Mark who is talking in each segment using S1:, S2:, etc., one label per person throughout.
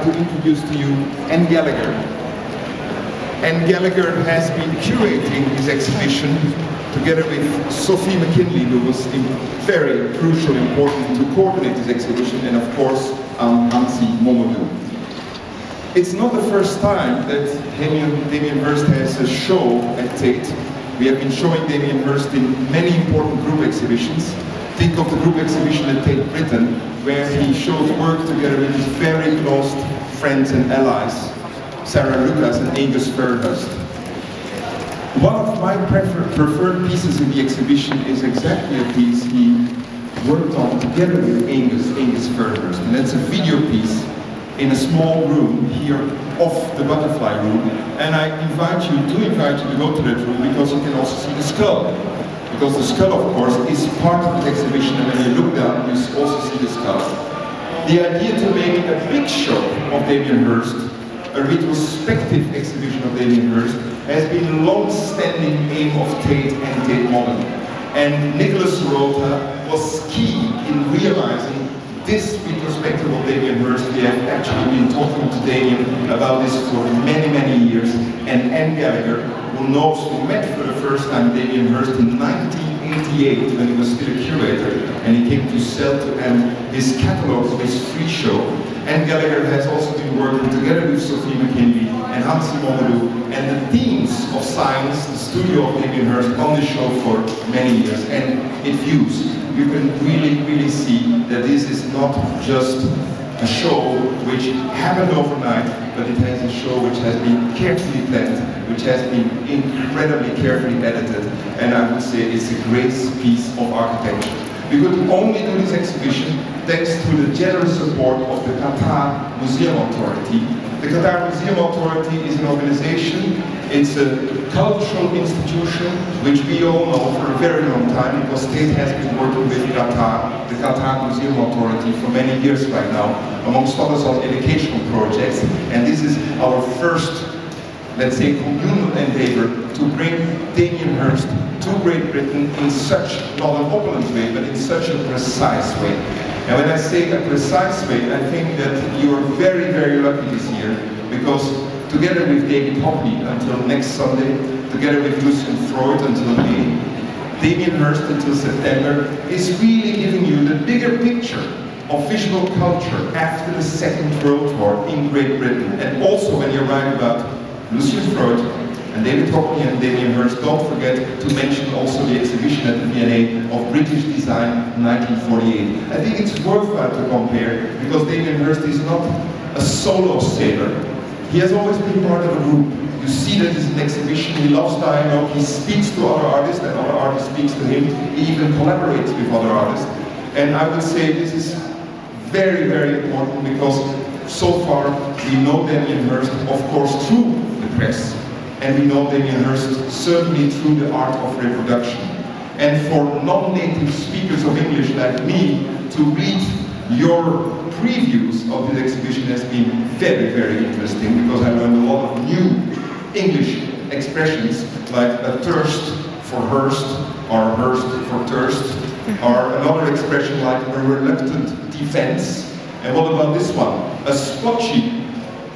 S1: like to introduce to you Ann Gallagher. Ann Gallagher has been curating this exhibition together with Sophie McKinley, who was very crucial, important to coordinate this exhibition, and of course, Hansi Momodou. It's not the first time that Damien Hirst has a show at Tate. We have been showing Damien Hirst in many important group exhibitions. Think of the group exhibition at Tate Britain, where he shows work together with his very close friends and allies, Sarah Lucas and Angus Fairhurst. One of my preferred pieces in the exhibition is exactly a piece he worked on together with Angus Fairhurst, and that's a video piece in a small room here off the butterfly room, and I invite you to go to that room because you can also see the skull. Because the skull, of course, is part of the exhibition, and when you look down, you also see the skull. The idea to make a big show of Damien Hirst, a retrospective exhibition of Damien Hirst, has been a long-standing aim of Tate and Tate Modern. And Nicholas Rota was key in realizing this retrospective of Damien Hirst. We have actually been talking to Damien about this for many, many years, and Ann Gallagher, who met for the first time Damien Hirst in 1988 when he was still a curator, and he came to sell to Ann his catalogue of his free show. Ann Gallagher has also been working together with Sophie McKinley and Hansi Momodou, and the themes of science, the studio of Damien Hirst, on the show for many years, and it views. You can really see that this is not just a show which happened overnight, but it has a show which has been carefully planned, which has been incredibly carefully edited, and I would say it's a great piece of architecture. We could only do this exhibition thanks to the generous support of the Qatar Museum Authority. The Qatar Museum Authority is an organization, it's a cultural institution which we all know for a very long time, because Tate has been working with Qatar, the Qatar Museum Authority, for many years right now, amongst others on educational projects, and this is our first, let's say, communal endeavor to bring Damien Hirst to Great Britain in such, not an opulent way, but in such a precise way. And when I say a precise way, I think that you are very lucky this year, because together with David Hockney until next Sunday, together with Lucian Freud until May, Damien Hirst until September, is really giving you the bigger picture of visual culture after the Second World War in Great Britain. And also when you write about Lucian Freud and David Hockney and Damien Hirst, don't forget to mention also the exhibition at the V&A of British Design 1948. I think it's worthwhile to compare, because Damien Hirst is not a solo sailor. He has always been part of a group. You see that it's an exhibition. He loves dialogue, he speaks to other artists, and other artists speaks to him. He even collaborates with other artists. And I would say this is very important, because so far we know Damien Hirst, of course, through the press, and we know Damien Hirst certainly through the art of reproduction. And for non-native speakers of English like me to read your previews of this exhibition has been very interesting, because I learned a lot of new English expressions, like a thirst for Hirst, or Hirst for thirst, or another expression like a reluctant defense. And what about this one? A splotchy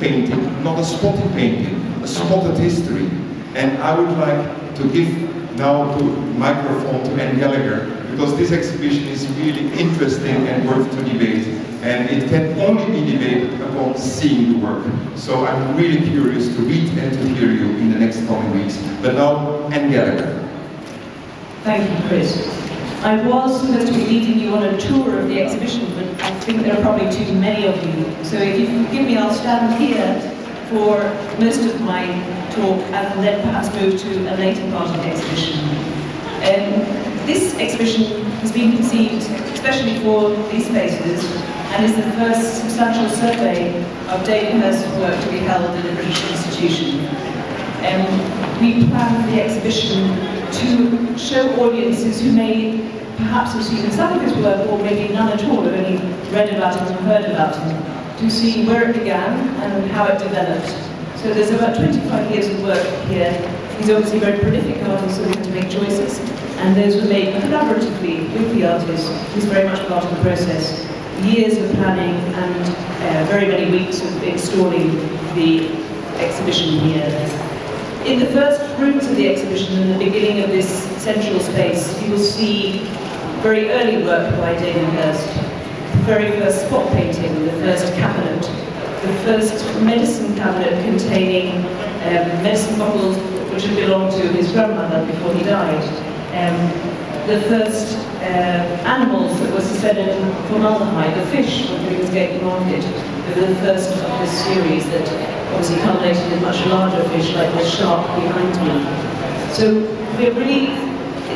S1: painting, not a spotty painting, a spotted history. And I would like to give now the microphone to Ann Gallagher, because this exhibition is really interesting and worth to debate. And it can only be debated upon seeing the work. So I'm really curious to read and to hear you in the next coming weeks. But now, Ann Gallagher.
S2: Thank you, Chris. I was supposed to be leading you on a tour of the exhibition, but I think there are probably too many of you. So if you forgive me, I'll stand here for most of my talk and then perhaps move to a later part of the exhibition. This exhibition has been conceived especially for these spaces, and is the first substantial survey of Damien Hirst's work to be held in a British institution. We planned the exhibition to show audiences who may perhaps have seen some of his work, or maybe none at all, have only read about it or heard about it, to see where it began and how it developed. So there's about 25 years of work here. He's obviously a very prolific artist, so we have to make choices, and those were made collaboratively with the artist, who's very much part of the process. years of planning and very many weeks of installing the exhibition here. In the first rooms of the exhibition, in the beginning of this central space, you will see very early work by Damien Hirst. The very first spot painting, the first cabinet, the first medicine cabinet containing medicine bottles which had belonged to his grandmother before he died. The first animals that were suspended in formaldehyde, the fish when he was getting market. They were the first of this series that obviously culminated in much larger fish like the shark behind me. So we're really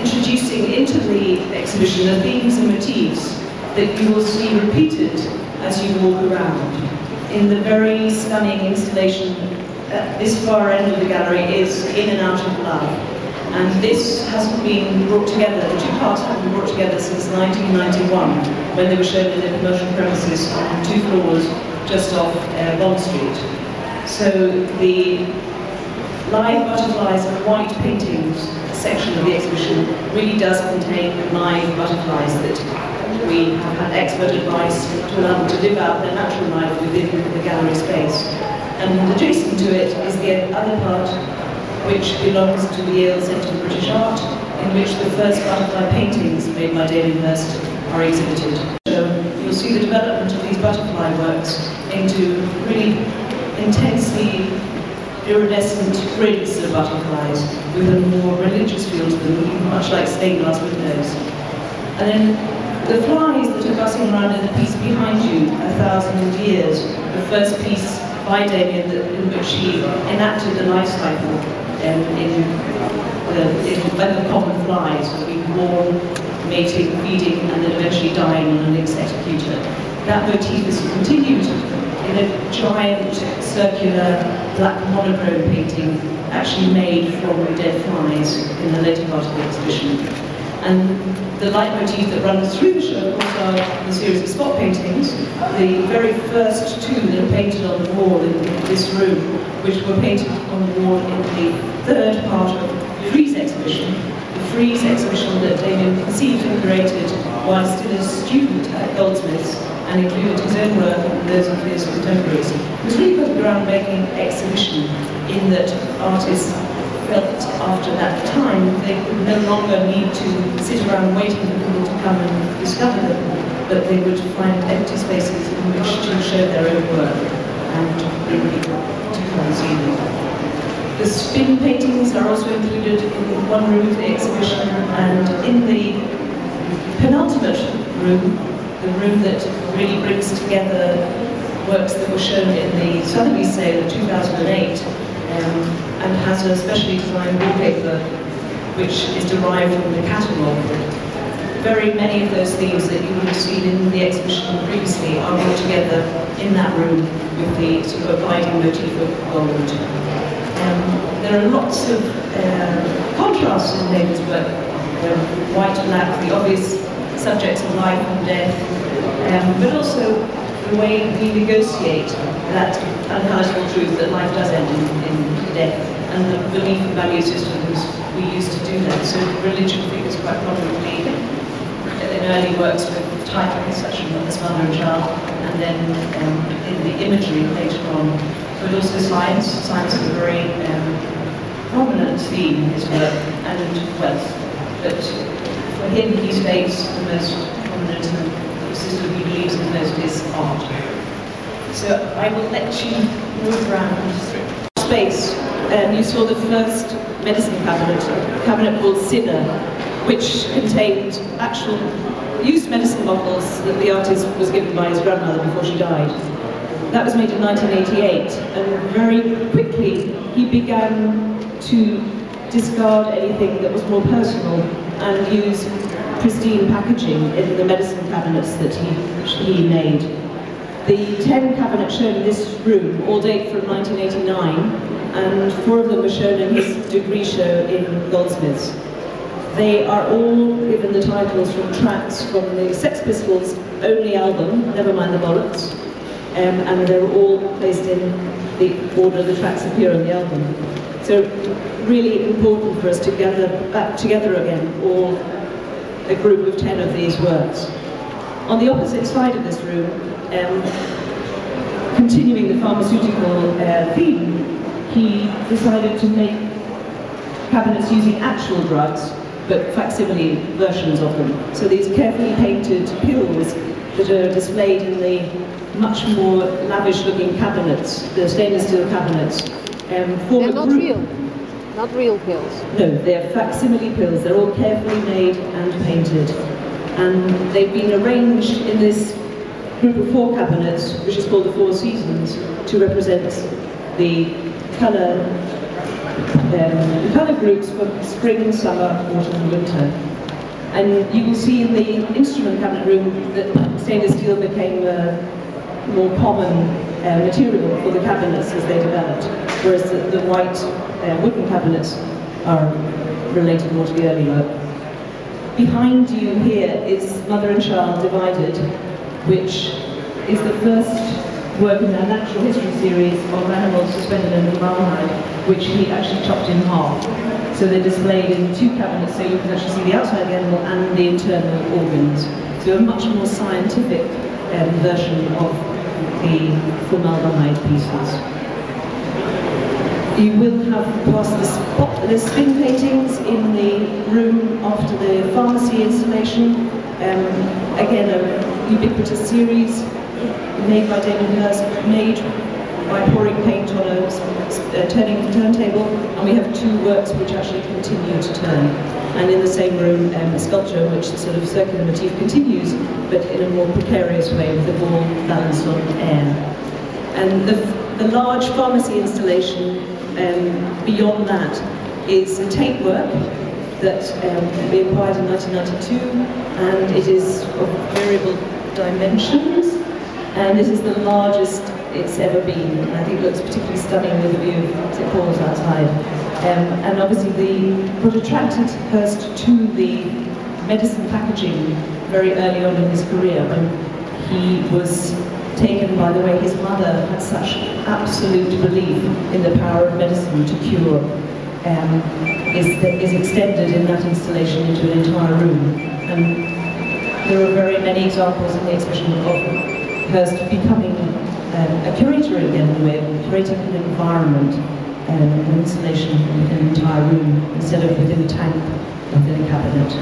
S2: introducing into the exhibition the themes and motifs that you will see repeated as you walk around. In the very stunning installation at this far end of the gallery is In and Out of Love. And this hasn't been brought together, the two parts haven't been brought together since 1991, when they were shown in the commercial premises on 2 floors just off Bond Street. So the live butterflies and white paintings section of the exhibition really does contain live butterflies that we have had expert advice to allow them to live out their natural life within the gallery space. And adjacent to it is the other part, which belongs to the Yale Centre for British Art, in which the first butterfly paintings made by Damien Hirst are exhibited. So you'll see the development of these butterfly works into really intensely iridescent grids of butterflies with a more religious feel to them, looking much like stained glass windows. And then the flies that are buzzing around in the piece behind you, 1,000 Years, the first piece by Damien in which he enacted the life cycle in the common flies, being born, mating, feeding, and then eventually dying on an executor. That motif is continued in a giant circular black monochrome painting actually made from dead flies in the later part of the exhibition. And the leitmotif that runs through the show, of course, are the series of spot paintings. The very first 2 that are painted on the wall in this room, which were painted on the wall in the 3rd part of the Frieze exhibition. The Frieze exhibition that Damien conceived and created while still a student at Goldsmiths, and included his own work and those of his contemporaries. It was really quite a groundbreaking exhibition in that artists felt after that time they would no longer need to sit around waiting for people to come and discover them, but they would find empty spaces in which to show their own work and bring people to come and see them. The spin paintings are also included in one room of the exhibition, and in the penultimate room, the room that really brings together works that were shown in the Sotheby's sale of 2008, and has a specially designed wallpaper which is derived from the catalogue. Very many of those themes that you would have seen in the exhibition previously are brought together in that room with the sort of abiding motif of gold. There are lots of contrasts in David's work. White and black, the obvious subjects of life and death, but also the way we negotiate that unpalatable truth that life does end in death, and the belief and value systems we use to do that. So religion figures quite prominently in early works with titles such as Mother and Child, and then in the imagery later on. But also science. Science is a very prominent theme in his work, and wealth. But for him, he states the most prominent and the system he believes in most is art. So I will let you move around space. You saw the first medicine cabinet, a cabinet called Sinner, which contained actual used medicine bottles that the artist was given by his grandmother before she died. That was made in 1988, and very quickly he began to discard anything that was more personal and use pristine packaging in the medicine cabinets that he made. The 10 cabinets shown in this room all date from 1989, and 4 of them were shown in his degree show in Goldsmiths. They are all given the titles from tracks from the Sex Pistols' only album, Never Mind the Bollocks, and they're all placed in the order the tracks appear on the album. So really important for us to gather back together again, all a group of 10 of these works. On the opposite side of this room, continuing the pharmaceutical theme, he decided to make cabinets using actual drugs, but facsimile versions of them. So these carefully painted pills that are displayed in the much more lavish-looking cabinets, the stainless steel cabinets.
S3: They're not real. Not real pills.
S2: No, they're facsimile pills. They're all carefully made and painted. And they've been arranged in this group of 4 cabinets, which is called the 4 Seasons, to represent the colour groups for spring, summer, autumn and winter. And you will see in the instrument cabinet room that stainless steel became a more common material for the cabinets as they developed, whereas the white wooden cabinets are related more to the early work. Behind you here is Mother and Child Divided, which is the first work in our natural history series of animals suspended in formaldehyde, which he actually chopped in half. So they're displayed in 2 cabinets, so you can actually see the outside of the animal and the internal organs. So a much more scientific version of the formaldehyde pieces. You will have past the spin paintings in the room after the pharmacy installation. Again, a ubiquitous series made by Damien Hirst, made by pouring paint on a turning turntable, and we have 2 works which actually continue to turn. And in the same room, a sculpture which the sort of circular motif continues, but in a more precarious way with the ball balanced on air. And the large pharmacy installation beyond that is a Tate work that we acquired in 1992, and it is of variable dimensions, and this is the largest it's ever been. And I think it looks particularly stunning with the view of St. Paul's outside. And obviously what attracted Hirst to the medicine packaging very early on in his career, when he was taken by the way his mother had such absolute belief in the power of medicine to cure, is extended in that installation into an entire room. And there are very many examples in the exhibition of Hirst becoming a curator again, in a way, curating an environment, an installation within an entire room, instead of within a tank, within a cabinet.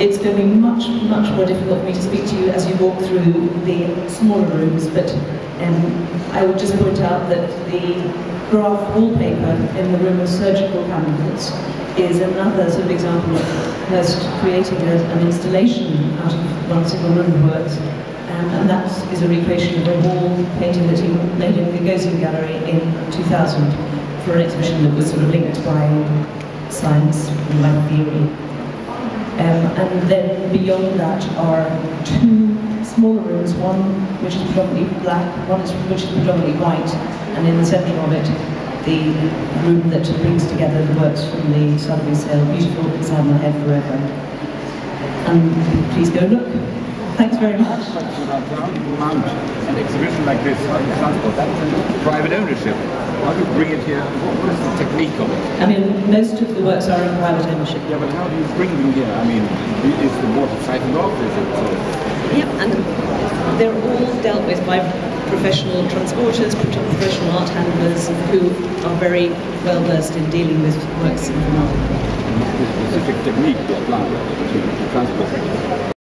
S2: It's going to be much more difficult for me to speak to you as you walk through the smaller rooms, but I will just point out that the graph wallpaper in the room of surgical cabinets is another sort of example of Hirst creating an installation out of one single room of works. And that is a recreation of a wall painting that he made in the Gozin Gallery in 2000 for an exhibition that was sort of linked by science and by theory. And then beyond that are 2 smaller rooms, one which is predominantly black, one which is predominantly white, and in the centre of it, the room that brings together the works from the Sotheby's sale, Beautiful Inside My Head Forever. And please go look. Thanks very much.
S4: Mount an exhibition like this, how do you transport that? Private ownership. How do you bring it here? What is the technique of it?
S2: I mean, most of the works are in private ownership.
S4: Yeah, but how do you bring them here? I mean, is the water siphoned off? Is it?
S2: Yeah, and they're all dealt with by professional transporters, professional art handlers who are very well versed in dealing with works in the market.
S4: The specific technique you apply to transport.